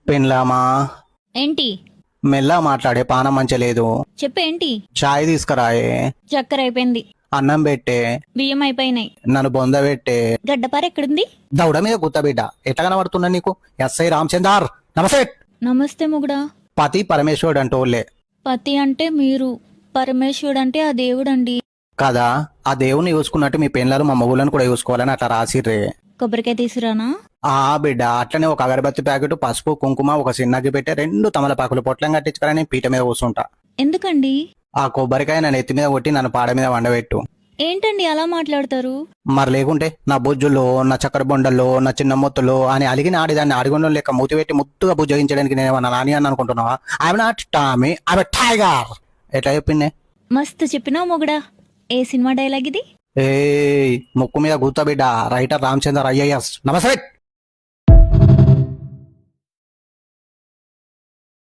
పెన్లామా ఏంటి? మెల్లగా మాట్లాడే పానం మంచి లేదు. చెప్పేంటి? చాయ్ తీసుకురాయే. చక్కెర అయిపోయింది. అన్నం పెట్టే. బియ్యం అయిపోయినాయి. నన్ను బొంద పెట్టే. గడ్డపార ఎక్కడుంది? దౌడ మీద గుత్తబిడ్డ ఎట్లా కనబడుతున్నా నీకు? ఎస్ఐ రామచందర్ నమస్తే. నమస్తే మొగుడా. పతి పరమేశ్వరుడు అంటోళ్ళే పతి అంటే మీరు, పరమేశ్వరుడు అంటే ఆ దేవుడండి. కదా. ఆ దేవుని చూసుకున్నట్టు మీ పెన్లాలు మా మొగులను కూడా చూసుకోవాలని అట్లా రాసిర్రే. కొబ్బరికాయ తీసుకురానా? ఆ బిడ్డ అట్లనే ఒక అగరబత్తి ప్యాకెట్, పసుపు, కుంకుమ, ఒక సిన్నగి పెట్టే 2 తమలపాకులు పొట్లం కట్టించుకొని పీట మీద కూర్చుంటా. ఎందుకండి? ఆ కొబ్బరికాయ నన్ను ఎత్తి మీద కొట్టి నన్ను పాడ మీద వండబెట్టు. ఏంటండి అలా మాట్లాడతారు? మరి లేకుంటే నా బొజ్జుల్లో, నా చక్కెర బొండల్లో, నా చిన్న మొత్తులో అని అలిగిన ఆడిదాన్ని అడిగొండం లెక్క మూతి పెట్టి ముద్దుగా బుజ్జగించడానికి నేనేమన్నా నాని అని అనుకుంటున్నావా? I'm not Tommy, I'm tiger. ఎట్లా చెప్పిందే? మస్తు చెప్పినావు మొగుడా. ఏ సినిమా డైలాగ్ ఇది? ఏ ముక్కు మీద గుర్తబిడ్డ రైటర్ రామచందర్ IAS నమస్తే.